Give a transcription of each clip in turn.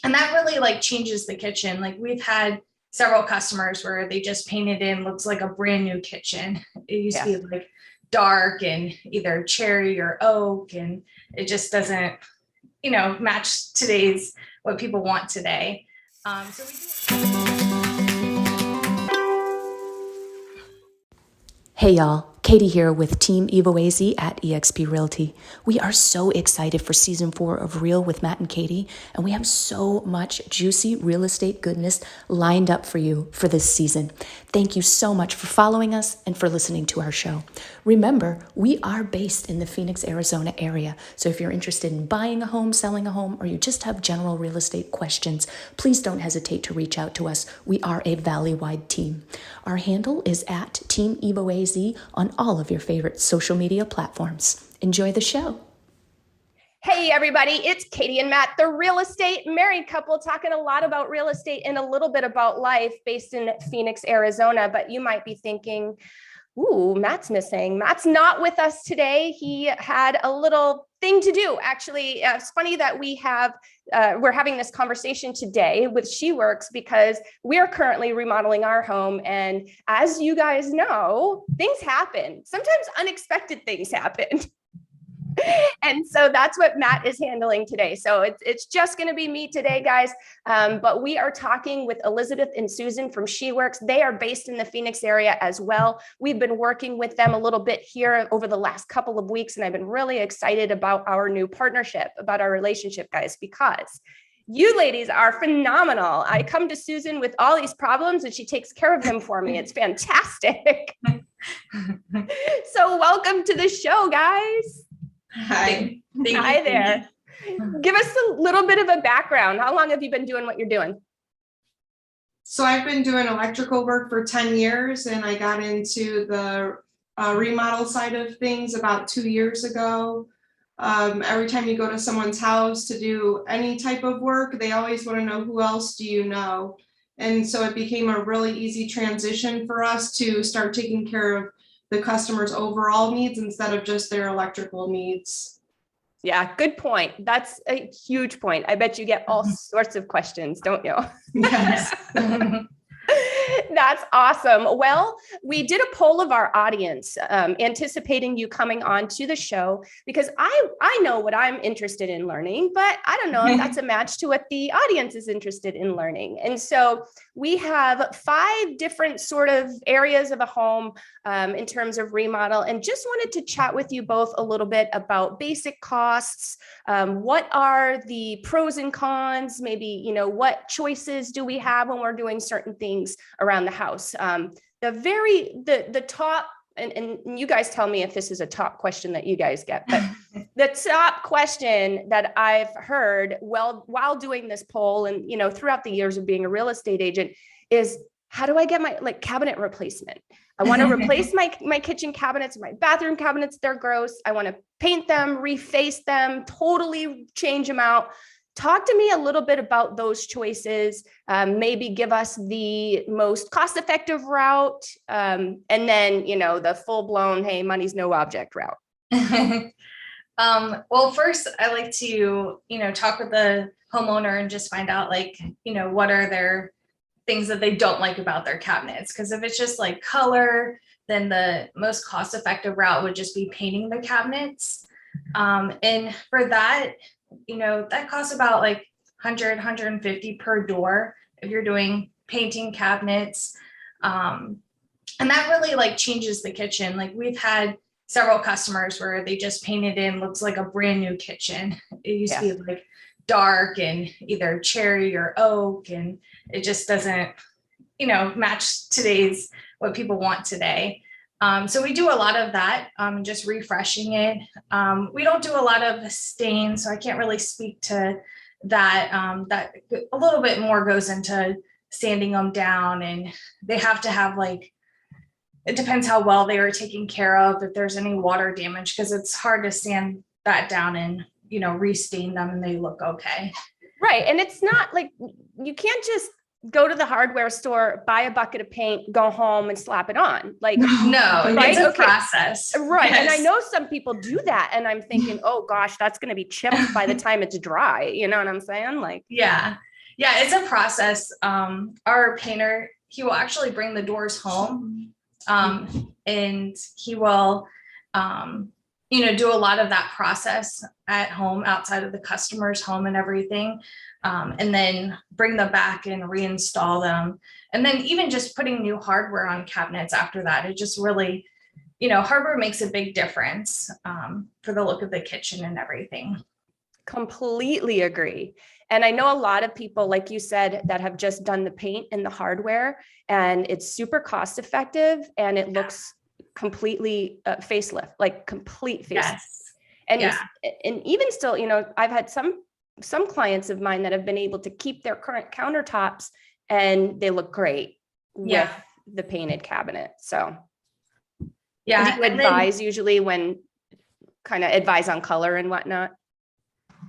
And that really like changes the kitchen. Like we've had several customers where they just painted in, looks like a brand new kitchen. It used to be like dark and either cherry or oak, and it just doesn't, match today's what people want today. So we do. Hey y'all, Katie here with Team Evo AZ at eXp Realty. We are so excited for season 4 of R.E.A.L with Matt and Katie, and we have so much juicy real estate goodness lined up for you for this season. Thank you so much for following us and for listening to our show. Remember, we are based in the Phoenix, Arizona area, so if you're interested in buying a home, selling a home, or you just have general real estate questions, please don't hesitate to reach out to us. We are a valley-wide team. Our handle is at Team Evo AZ on all of your favorite social media platforms. Enjoy the show. Hey everybody, it's Katie and Matt, the real estate married couple, talking a lot about real estate and a little bit about life based in Phoenix, Arizona. But you might be thinking, ooh, Matt's missing. Matt's not with us today. He had a little thing to do. Actually, it's funny that we're having this conversation today with Sheworks because we are currently remodeling our home. And as you guys know, things happen. Sometimes unexpected things happen. And so that's what Matt is handling today. So it's just going to be me today, guys. But we are talking with Elizabeth and Susan from Sheworks. They are based in the Phoenix area as well. We've been working with them a little bit here over the last couple of weeks, and I've been really excited about our new partnership, about our relationship, guys, because you ladies are phenomenal. I come to Susan with all these problems and she takes care of them for me. It's fantastic. So welcome to the show, guys. Hi. Hi there. Give us a little bit of a background. How long have you been doing what you're doing? So I've been doing electrical work for 10 years and I got into the remodel side of things about 2 years ago. Every time you go to someone's house to do any type of work, they always want to know, who else do you know? And so it became a really easy transition for us to start taking care of the customer's overall needs instead of just their electrical needs. Yeah, good point. That's a huge point. I bet you get all sorts of questions, don't you? Yes. That's awesome. Well, we did a poll of our audience, anticipating you coming on to the show, because I know what I'm interested in learning, but I don't know if that's a match to what the audience is interested in learning. And so we have 5 different sort of areas of a home in terms of remodel, and just wanted to chat with you both a little bit about basic costs. What are the pros and cons? Maybe, what choices do we have when we're doing certain things around the house? The top, and you guys tell me if this is a top question that you guys get, but the top question that I've heard while doing this poll and, throughout the years of being a real estate agent is, how do I get my cabinet replacement? I want to replace my kitchen cabinets, my bathroom cabinets. They're gross. I want to paint them, reface them, totally change them out. Talk to me a little bit about those choices. Maybe give us the most cost-effective route, and then, the full-blown, hey, money's no object route. Well, first I like to, talk with the homeowner and just find out what are their things that they don't like about their cabinets. Because if it's just like color, then the most cost-effective route would just be painting the cabinets. And for that, that costs about 100, 150 per door if you're doing painting cabinets. And that really changes the kitchen. We've had several customers where they just painted in, looks like a brand new kitchen. It used to be dark and either cherry or oak, and it just doesn't, match today's what people want today. So we do a lot of that, just refreshing it. We don't do a lot of stains, so I can't really speak to that. That a little bit more goes into sanding them down, and they have to have it depends how well they are taken care of, if there's any water damage, because it's hard to sand that down and, restain them and they look okay. Right. And it's not you can't just go to the hardware store, buy a bucket of paint, go home and slap it on. No, right? It's a process. Right. Yes. And I know some people do that. And I'm thinking, oh gosh, that's going to be chipped by the time it's dry. You know what I'm saying? Yeah. Yeah, it's a process. Our painter, he will actually bring the doors home, and he will, do a lot of that process at home, outside of the customer's home and everything, and then bring them back and reinstall them. And then even just putting new hardware on cabinets after that, it just really, hardware makes a big difference for the look of the kitchen and everything. Completely agree. And I know a lot of people, like you said, that have just done the paint and the hardware, and it's super cost effective and it looks completely facelift, like complete facelift. Yes. And Yeah. and even still, I've had some clients of mine that have been able to keep their current countertops and they look great with the painted cabinet. So Yeah. do you advise usually when kind of advise on color and whatnot?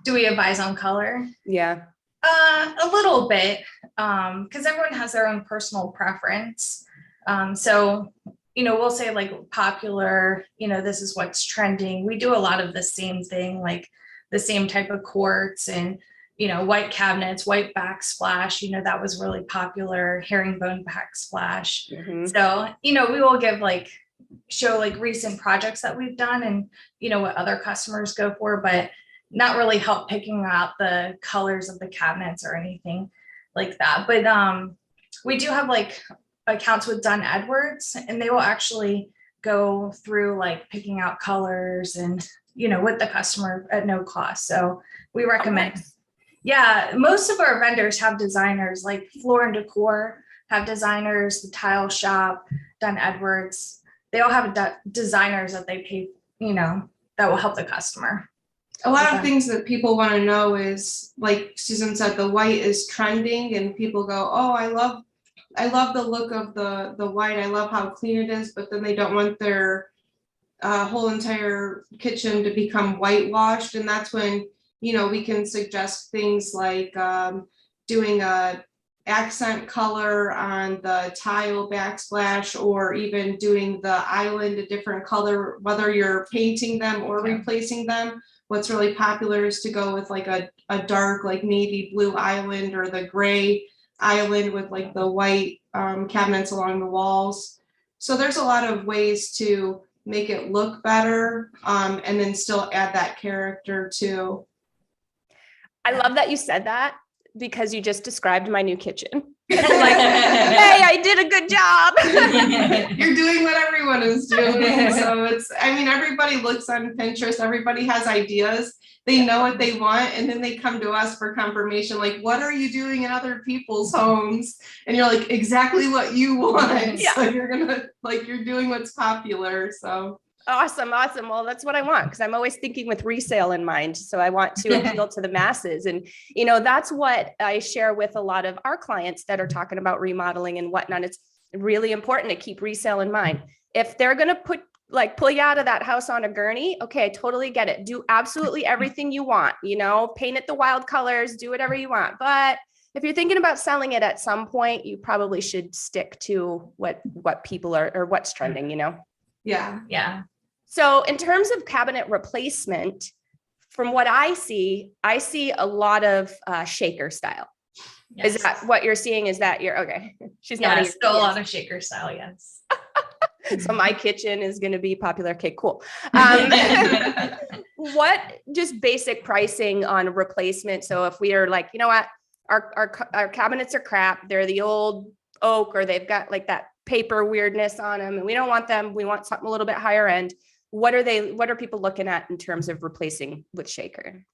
Do we advise on color? Yeah. A little bit, because everyone has their own personal preference. So, we'll say like popular, this is what's trending. We do a lot of the same thing, like the same type of quartz and, white cabinets, white backsplash, that was really popular, herringbone backsplash. Mm-hmm. So, we will show like recent projects that we've done and, what other customers go for, but not really help picking out the colors of the cabinets or anything like that. But we do have like accounts with Dunn Edwards, and they will actually go through like picking out colors and, with the customer at no cost. So we recommend. Oh, nice. Yeah, most of our vendors have designers, like Floor and Decor have designers, the Tile Shop, Dunn Edwards. They all have designers that they pay, that will help the customer. A lot of things that people want to know is, like Susan said, the white is trending and people go, oh, I love the look of the white. I love how clean it is, but then they don't want their whole entire kitchen to become whitewashed. And that's when, we can suggest things like doing a accent color on the tile backsplash, or even doing the island a different color, whether you're painting them or replacing them. What's really popular is to go with like a dark, like navy blue island, or the gray island with like the white cabinets along the walls. So there's a lot of ways to make it look better, and then still add that character too. I love that you said that, because you just described my new kitchen. Like, hey, I did a good job. You're doing what everyone is doing. So everybody looks on Pinterest, everybody has ideas, they know what they want, and then they come to us for confirmation, like, what are you doing in other people's homes? And you're like, exactly what you want. Yeah. So you're doing what's popular. So Awesome. Well, that's what I want, because I'm always thinking with resale in mind. So I want to appeal to the masses. And, that's what I share with a lot of our clients that are talking about remodeling and whatnot. It's really important to keep resale in mind. If they're going to pull you out of that house on a gurney, okay, I totally get it. Do absolutely everything you want, paint it the wild colors, do whatever you want. But if you're thinking about selling it at some point, you probably should stick to what people are, or what's trending, Yeah. So in terms of cabinet replacement, from what I see a lot of shaker style. Yes. Is that what you're seeing? Is that you're okay? She's not. Still a lot of shaker style. Yes. So my kitchen is going to be popular. Okay, cool. What just basic pricing on replacement? So if we are like, what, our cabinets are crap. They're the old oak, or they've got like that paper weirdness on them, and we don't want them. We want something a little bit higher end. What are people looking at in terms of replacing with shaker?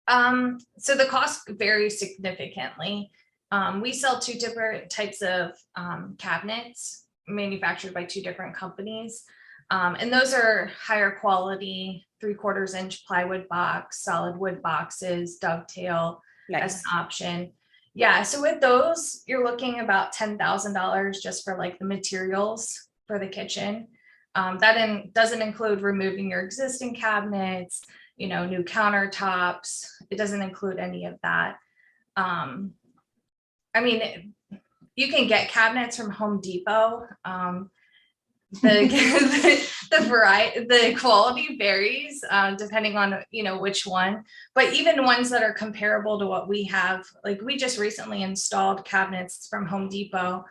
So the cost varies significantly. We sell two different types of cabinets manufactured by two different companies. And those are higher quality, 3/4 inch plywood box, solid wood boxes, dovetail as an option. Yeah, so with those, you're looking about $10,000 just for like the materials for the kitchen. That doesn't include removing your existing cabinets, new countertops. It doesn't include any of that. You can get cabinets from Home Depot. the variety, the quality varies depending on, which one, but even ones that are comparable to what we have, like we just recently installed cabinets from Home Depot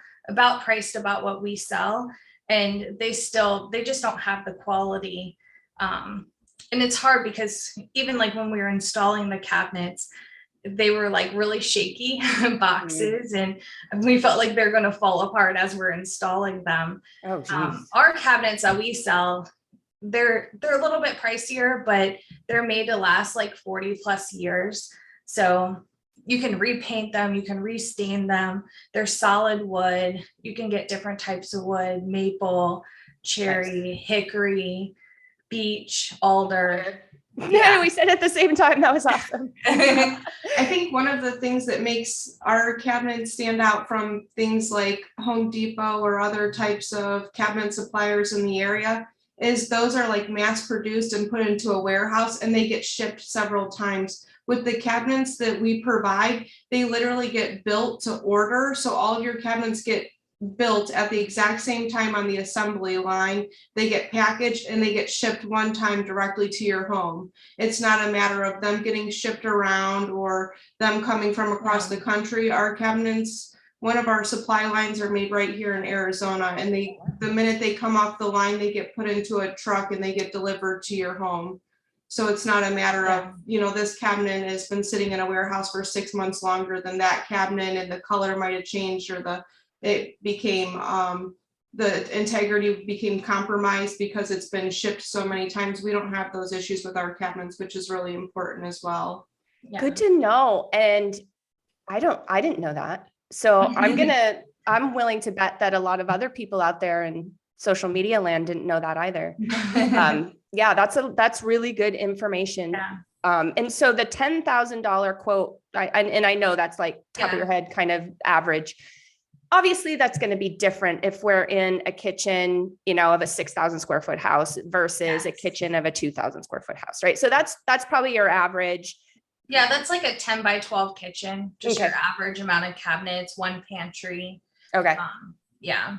priced about what we sell, and they just don't have the quality. And it's hard because even like when we were installing the cabinets, they were like really shaky boxes, and we felt like they're going to fall apart as we're installing them. Oh, geez. Our cabinets that we sell, they're a little bit pricier, but they're made to last like 40 plus years. So you can repaint them, you can restain them. They're solid wood. You can get different types of wood: maple, cherry, hickory, beech, alder. Yeah, we said at the same time. That was awesome. I think one of the things that makes our cabinets stand out from things like Home Depot or other types of cabinet suppliers in the area is those are like mass produced and put into a warehouse, and they get shipped several times. With the cabinets that we provide, they literally get built to order. So all your cabinets get built at the exact same time on the assembly line. They get packaged and they get shipped one time directly to your home. It's not a matter of them getting shipped around or them coming from across the country. Our cabinets, one of our supply lines are made right here in Arizona, and the minute they come off the line, they get put into a truck and they get delivered to your home. So it's not a matter of, this cabinet has been sitting in a warehouse for 6 months longer than that cabinet, and the color might have changed, or it became, the integrity became compromised because it's been shipped so many times. We don't have those issues with our cabinets, which is really important as well. Yeah. Good to know. And I didn't know that. So I'm willing to bet that a lot of other people out there in social media land didn't know that either. Yeah, that's really good information. Yeah. And so the $10,000 quote, I know that's like top of your head kind of average. Obviously, that's going to be different if we're in a kitchen, of a 6,000 square foot house versus a kitchen of a 2,000 square foot house, right? So that's probably your average. Yeah, that's like a 10 by 12 kitchen, just your average amount of cabinets, one pantry. Okay. Yeah.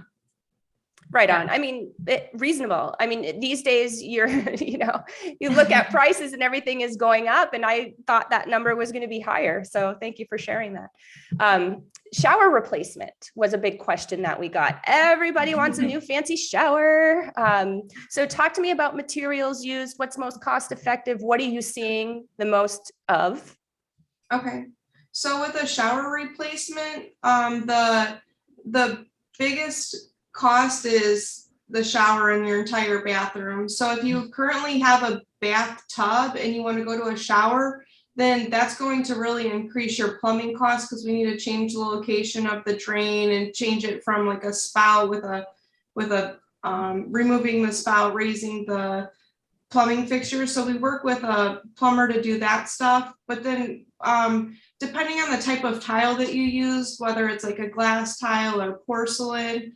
Right on. I mean, reasonable. I mean, these days you look at prices and everything is going up, and I thought that number was going to be higher. So thank you for sharing that. Shower replacement was a big question that we got. Everybody wants a new fancy shower. So talk to me about materials used. What's most cost effective? What are you seeing the most of? Okay. So with a shower replacement, the biggest cost is the shower in your entire bathroom. So if you currently have a bathtub and you want to go to a shower, then that's going to really increase your plumbing costs, because we need to change the location of the drain and change it from like a spout with removing the spout, raising the plumbing fixtures. So we work with a plumber to do that stuff. But then depending on the type of tile that you use, whether it's like a glass tile or porcelain,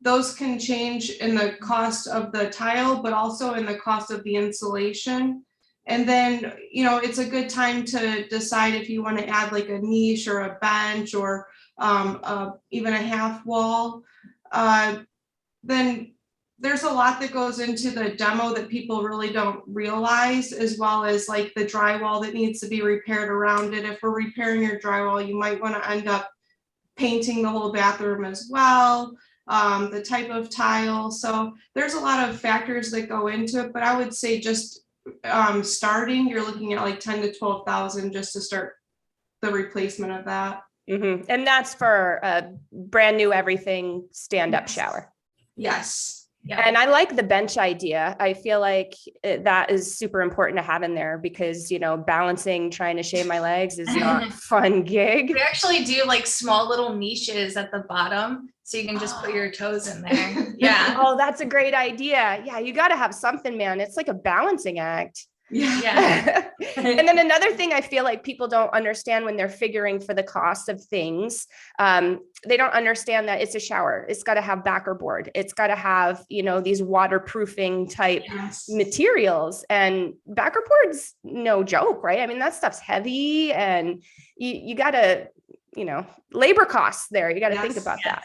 those can change in the cost of the tile, but also in the cost of the insulation. And then, it's a good time to decide if you want to add like a niche or a bench or even a half wall. Then there's a lot that goes into the demo that people really don't realize, as well as like the drywall that needs to be repaired around it. If we're repairing your drywall, you might want to end up painting the whole bathroom as well, the type of tile. So there's a lot of factors that go into it, but I would say just starting, you're looking at like 10 to 12,000 just to start the replacement of that. Mm-hmm. And that's for a brand new everything stand-up shower. Yes. Yeah. And I like the bench idea. I feel like that is super important to have in there because, balancing, trying to shave my legs is not a fun gig. We actually do like small little niches at the bottom, so you can just put your toes in there. Yeah. Oh, that's a great idea. Yeah, you got to have something, man. It's like a balancing act. Yeah. And then another thing I feel like people don't understand when they're figuring for the cost of things, they don't understand that it's a shower. It's got to have backer board. It's got to have, these waterproofing type materials, and backer board's no joke, right? I mean, that stuff's heavy, and you got to, labor costs there. You got to think about that.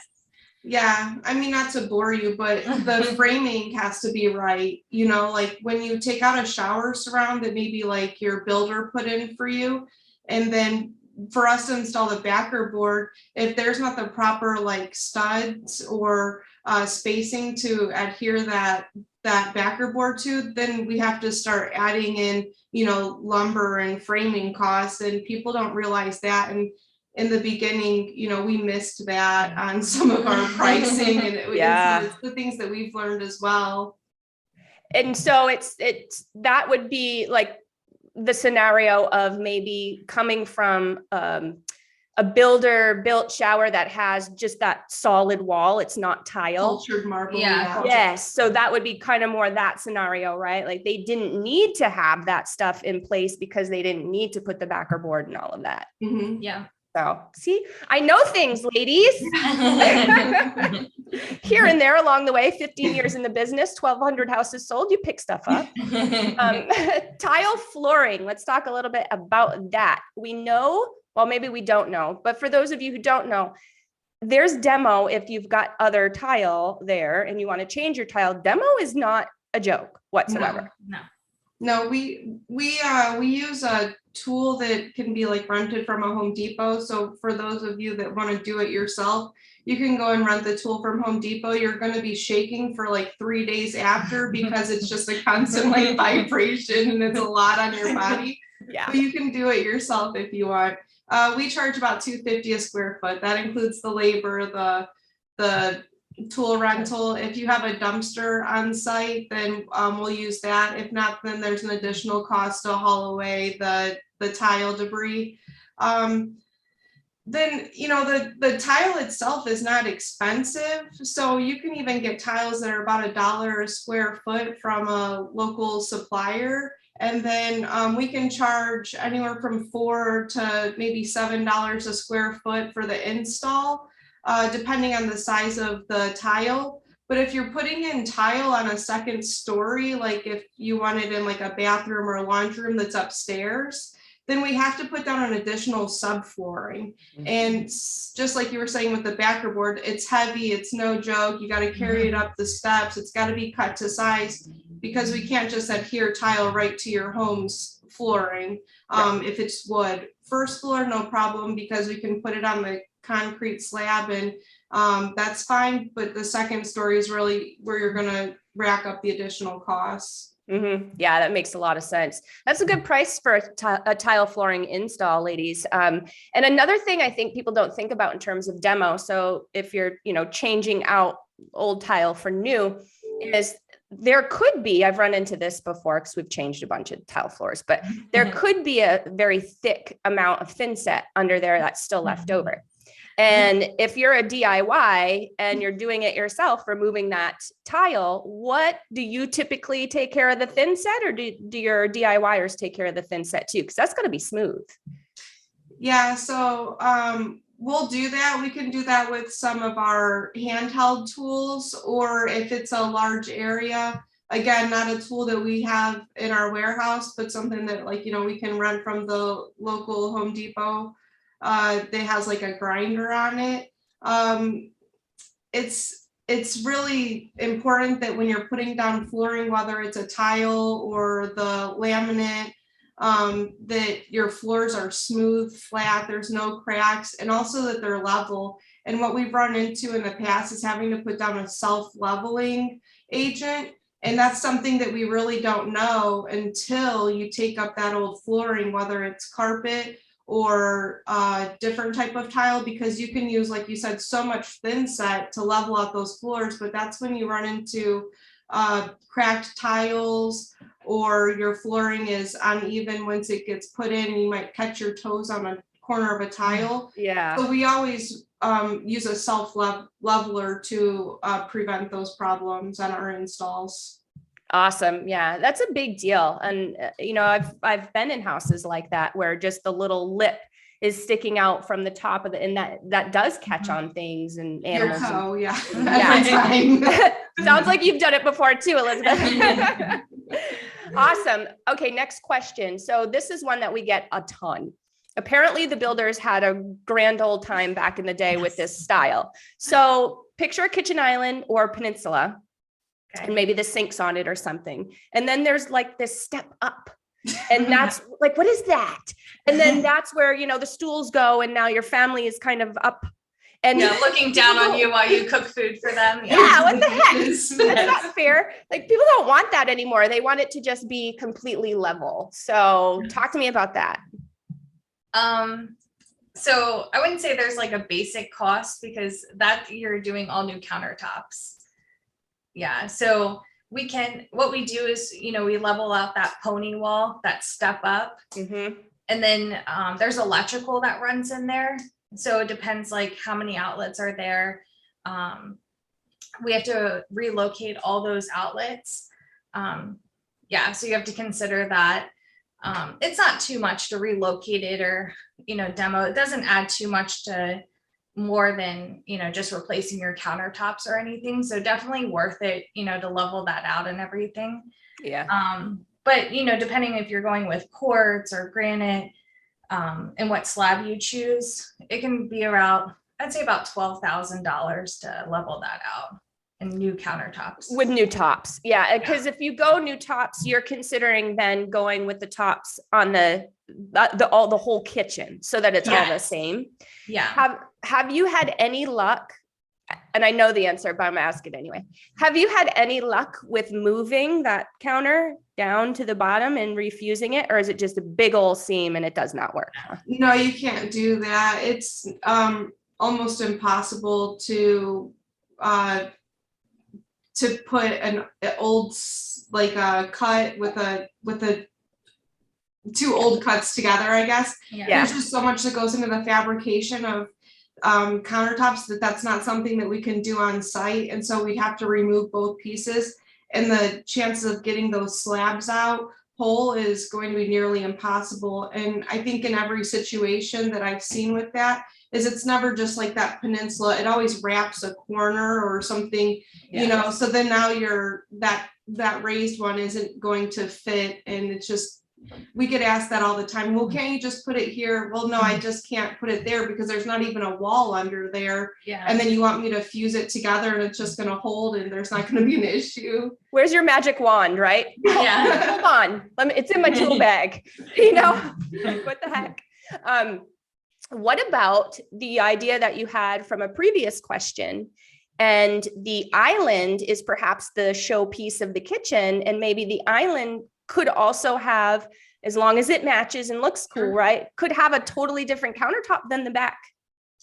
Yeah, I mean, not to bore you, but the framing has to be right. You know, like when you take out a shower surround that maybe like your builder put in for you, and then for us to install the backer board, if there's not the proper like studs or spacing to adhere that backer board to, then we have to start adding in, you know, lumber and framing costs, and people don't realize that. And in the beginning, you know, we missed that on some of our pricing, and it's the things that we've learned as well. And so it's that would be like the scenario of maybe coming from a builder built shower that has just that solid wall. It's not tile. Cultured marble. Yeah. Yes. So that would be kind of more that scenario, right? Like they didn't need to have that stuff in place because they didn't need to put the backer board and all of that. Mhm. Yeah. So see, I know things, ladies. Here and there along the way, 15 years in the business, 1,200 houses sold, you pick stuff up. Tile flooring. Let's talk a little bit about that. We know, well, maybe we don't know, but for those of you who don't know, there's demo. If you've got other tile there and you want to change your tile, demo is not a joke whatsoever. No, we use a tool that can be like rented from a Home Depot. So for those of you that want to do it yourself, you can go and rent the tool from Home Depot. You're going to be shaking for like 3 days after because it's just a constant like vibration and it's a lot on your body. Yeah. But you can do it yourself if you want. We charge about $250 a square foot. That includes the labor, the tool rental. If you have a dumpster on site, then we'll use that. If not, then there's an additional cost to haul away the tile debris. Then, you know, the tile itself is not expensive. So you can even get tiles that are about $1 a square foot from a local supplier. And then we can charge anywhere from $4 to maybe $7 a square foot for the install, depending on the size of the tile. But if you're putting in tile on a second story, like if you want it in like a bathroom or a laundry room that's upstairs, then we have to put down an additional subflooring. And just like you were saying with the backer board, it's heavy, it's no joke. You got to carry it up the steps. It's got to be cut to size because we can't just adhere tile right to your home's flooring. If it's wood, first floor, no problem, because we can put it on the concrete slab and that's fine. But the second story is really where you're going to rack up the additional costs. Mm-hmm. Yeah, that makes a lot of sense. That's a good price for a tile flooring install, ladies. And another thing I think people don't think about in terms of demo. So if you're, you know, changing out old tile for new, is there could be, I've run into this before because we've changed a bunch of tile floors, but there could be a very thick amount of thin set under there that's still left over. And if you're a DIY and you're doing it yourself, removing that tile, what do you typically take care of the thin set, or do your DIYers take care of the thin set too? Because that's going to be smooth. Yeah, so we'll do that. We can do that with some of our handheld tools, or if it's a large area, again, not a tool that we have in our warehouse, but something that, like, you know, we can rent from the local Home Depot. That has like a grinder on it. It's really important that when you're putting down flooring, whether it's a tile or the laminate, that your floors are smooth, flat, there's no cracks, and also that they're level. And what we've run into in the past is having to put down a self-leveling agent. And that's something that we really don't know until you take up that old flooring, whether it's carpet or different type of tile, because you can use, like you said, so much thin set to level out those floors. But that's when you run into cracked tiles, or your flooring is uneven once it gets put in. You might catch your toes on a corner of a tile. Yeah. So we always use a self leveler to prevent those problems on our installs. Awesome. Yeah, that's a big deal. And, you know, I've been in houses like that where just the little lip is sticking out from the top of the, and that does catch on things and animals. Your toe, yeah. Yeah. Sounds like you've done it before too, Elizabeth. Awesome. Okay, next question. So this is one that we get a ton. Apparently the builders had a grand old time back in the day with this style. So picture a kitchen island or peninsula, Okay. and maybe the sink's on it or something. And then there's like this step up. And that's like, what is that? And then that's where, the stools go. And now your family is kind of up. And Yeah, looking down on you while you cook food for them. Yeah, what the heck? That's not fair. Like, people don't want that anymore. They want it to just be completely level. So talk to me about that. So I wouldn't say there's like a basic cost, because that you're doing all new countertops. Yeah, so what we do is, we level out that pony wall, that step up. Mm-hmm. And then there's electrical that runs in there. So it depends like how many outlets are there. We have to relocate all those outlets. Yeah, so you have to consider that. It's not too much to relocate it or, demo. It doesn't add too much to more than, just replacing your countertops or anything. So definitely worth it, to level that out and everything. Yeah. But, depending if you're going with quartz or granite, and what slab you choose, it can be around, I'd say about $12,000 to level that out and new countertops. With new tops. Yeah. Because if you go new tops, you're considering then going with the tops on the whole kitchen so that it's all the same. Yeah. Have you had any luck? And I know the answer, but I'm gonna ask it anyway. Have you had any luck with moving that counter down to the bottom and refusing it? Or is it just a big old seam and it does not work? No, you can't do that. It's almost impossible to put an old cut with two old cuts together, I guess. Yeah. There's just so much that goes into the fabrication of countertops that's not something that we can do on site. And so we'd have to remove both pieces. And the chances of getting those slabs out whole is going to be nearly impossible. And I think in every situation that I've seen with that is it's never just like that peninsula. It always wraps a corner or something, so then now that raised one isn't going to fit. And it's just, we get asked that all the time. Well, can't you just put it here? Well, no, I just can't put it there because there's not even a wall under there. Yeah. And then you want me to fuse it together and it's just going to hold and there's not going to be an issue. Where's your magic wand, right? Yeah. Hold on. It's in my tool bag. What the heck? What about the idea that you had from a previous question? And the island is perhaps the showpiece of the kitchen, and maybe the island could also have, as long as it matches and looks cool, right? Could have a totally different countertop than the back.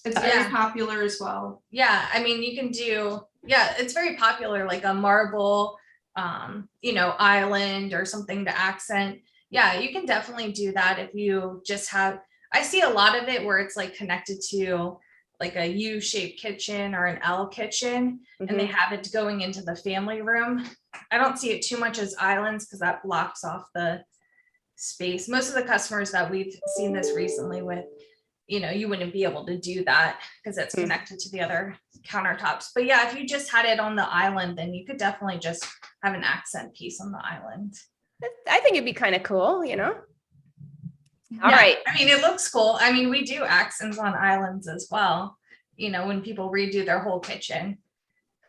It's very popular as well. Yeah. I mean, you can do, it's very popular, like a marble, island or something to accent. Yeah, you can definitely do that if you just have, I see a lot of it where it's like connected to like a U-shaped kitchen or an L kitchen, and they have it going into the family room. I don't see it too much as islands because that blocks off the space. Most of the customers that we've seen this recently with, you wouldn't be able to do that because it's connected to the other countertops. But yeah, if you just had it on the island, then you could definitely just have an accent piece on the island. I think it'd be kind of cool, All right. I mean, it looks cool. I mean, we do accents on islands as well, when people redo their whole kitchen.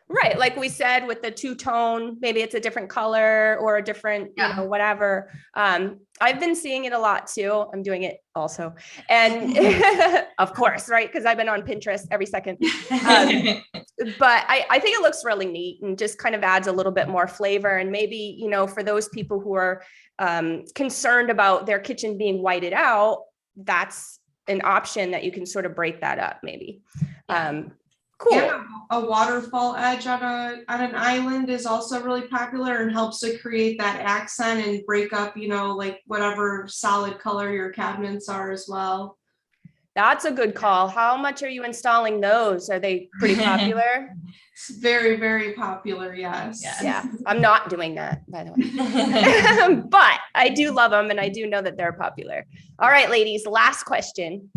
Right. Like we said, with the two-tone, maybe it's a different color or a different, whatever. I've been seeing it a lot too. I'm doing it also. And of course, right. Because I've been on Pinterest every second. But I think it looks really neat and just kind of adds a little bit more flavor. And maybe, for those people who are concerned about their kitchen being whited out, that's an option that you can sort of break that up maybe. Cool. Yeah, a waterfall edge on an island is also really popular and helps to create that accent and break up, like whatever solid color your cabinets are as well. That's a good call. How much are you installing those? Are they pretty popular? It's very, very popular. Yes. Yeah. I'm not doing that, by the way. But I do love them and I do know that they're popular. All right, ladies, last question.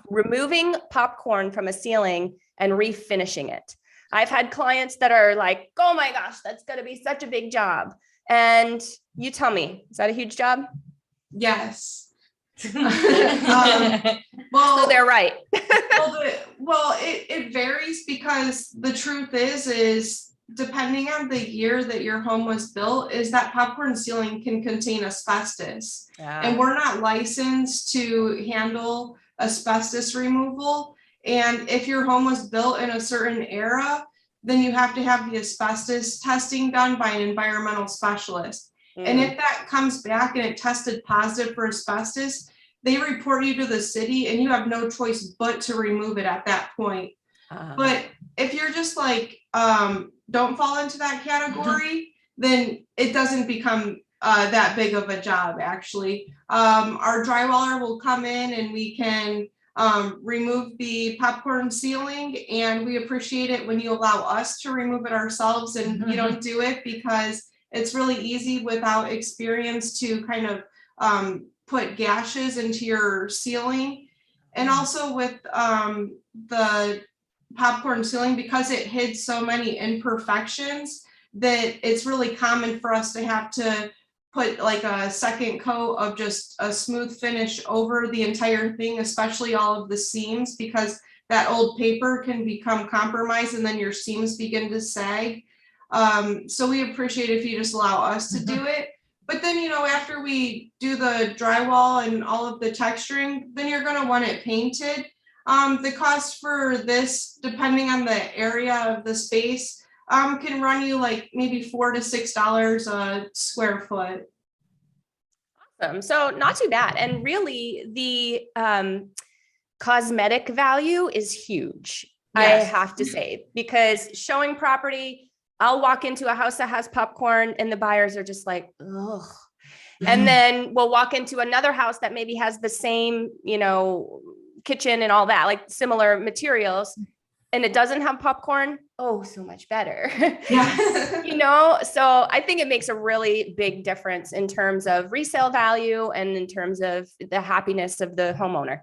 Removing popcorn from a ceiling and refinishing it. I've had clients that are like, oh my gosh, that's going to be such a big job. And you tell me, is that a huge job? Yes. Well, So they're right. It varies because the truth is depending on the year that your home was built, is that popcorn ceiling can contain asbestos. And we're not licensed to handle asbestos removal. And if your home was built in a certain era, then you have to have the asbestos testing done by an environmental specialist. And if that comes back and it tested positive for asbestos, they report you to the city and you have no choice but to remove it at that point. But if you're just like, don't fall into that category, then it doesn't become that big of a job, actually. Our drywaller will come in and we can remove the popcorn ceiling, and we appreciate it when you allow us to remove it ourselves and you don't do it, because it's really easy without experience to kind of put gashes into your ceiling. And also with the popcorn ceiling, because it hid so many imperfections, that it's really common for us to have to put like a second coat of just a smooth finish over the entire thing, especially all of the seams, because that old paper can become compromised and then your seams begin to sag. So we appreciate if you just allow us to do it. But then, after we do the drywall and all of the texturing, then you're going to want it painted. The cost for this, depending on the area of the space, can run you like maybe $4 to $6 a square foot. Awesome. So not too bad. And really the cosmetic value is huge. Yes. I have to say, because showing property, I'll walk into a house that has popcorn and the buyers are just like, ugh. And then we'll walk into another house that maybe has the same, kitchen and all that, like similar materials, and it doesn't have popcorn. Oh, so much better. Yeah. So I think it makes a really big difference in terms of resale value and in terms of the happiness of the homeowner.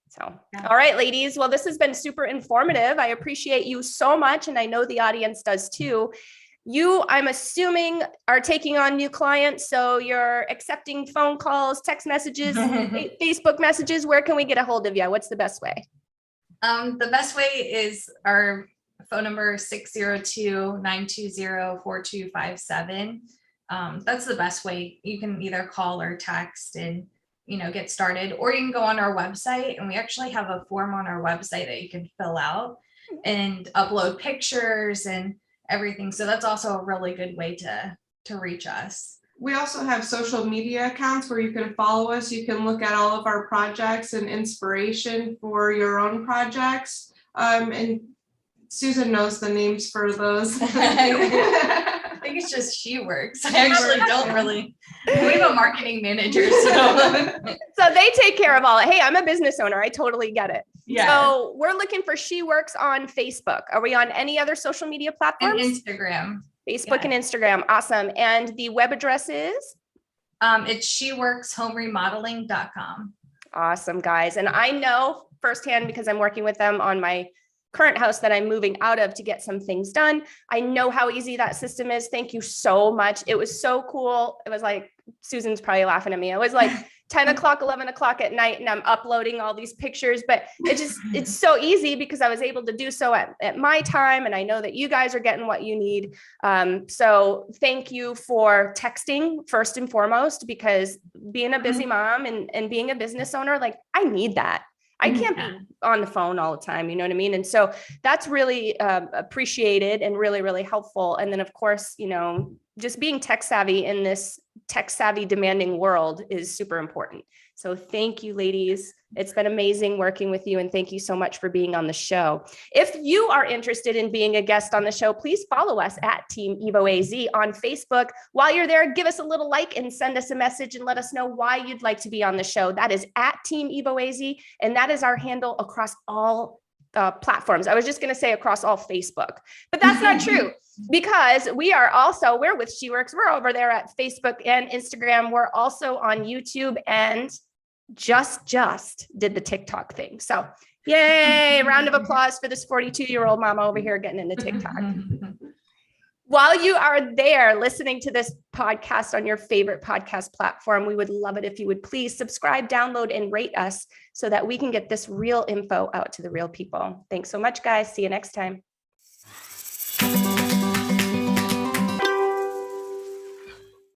So, all right, ladies. Well, this has been super informative. I appreciate you so much. And I know the audience does too. You, I'm assuming, are taking on new clients. So you're accepting phone calls, text messages, Facebook messages. Where can we get a hold of you? What's the best way? The best way is our phone number, 602-920-4257. That's the best way. You can either call or text and get started, or you can go on our website, and we actually have a form on our website that you can fill out and upload pictures and everything. So that's also a really good way to reach us. We also have social media accounts where you can follow us. You can look at all of our projects and inspiration for your own projects. And Susan knows the names for those. I think it's just Sheworks. I actually don't really. We have a marketing manager, so they take care of all it. Hey, I'm a business owner. I totally get it. Yeah. So we're looking for Sheworks on Facebook. Are we on any other social media platforms? And Instagram. Facebook and Instagram. Awesome. And the web address is? It's sheworkshomeremodeling.com. Awesome, guys. And I know firsthand, because I'm working with them on my current house that I'm moving out of to get some things done. I know how easy that system is. Thank you so much. It was so cool. It was like, Susan's probably laughing at me. It was like 10 o'clock, 11 o'clock at night, and I'm uploading all these pictures, but it's so easy because I was able to do so at my time. And I know that you guys are getting what you need. So thank you for texting first and foremost, because being a busy mom and being a business owner, like I need that. I can't be on the phone all the time. You know what I mean? And so that's really appreciated and really, really helpful. And then of course, just being tech savvy in this tech savvy demanding world is super important. So thank you, ladies. It's been amazing working with you. And thank you so much for being on the show. If you are interested in being a guest on the show, please follow us at Team EvoAZ on Facebook. While you're there, give us a little like and send us a message and let us know why you'd like to be on the show. That is at Team EvoAZ. And that is our handle across all platforms. I was just going to say across all Facebook, but that's not true, because we're with Sheworks. We're over there at Facebook and Instagram. We're also on YouTube and just did the TikTok thing. So yay, round of applause for this 42-year-old mama over here getting into TikTok. While you are there listening to this podcast on your favorite podcast platform, we would love it if you would please subscribe, download, and rate us so that we can get this real info out to the real people. Thanks so much, guys. See you next time.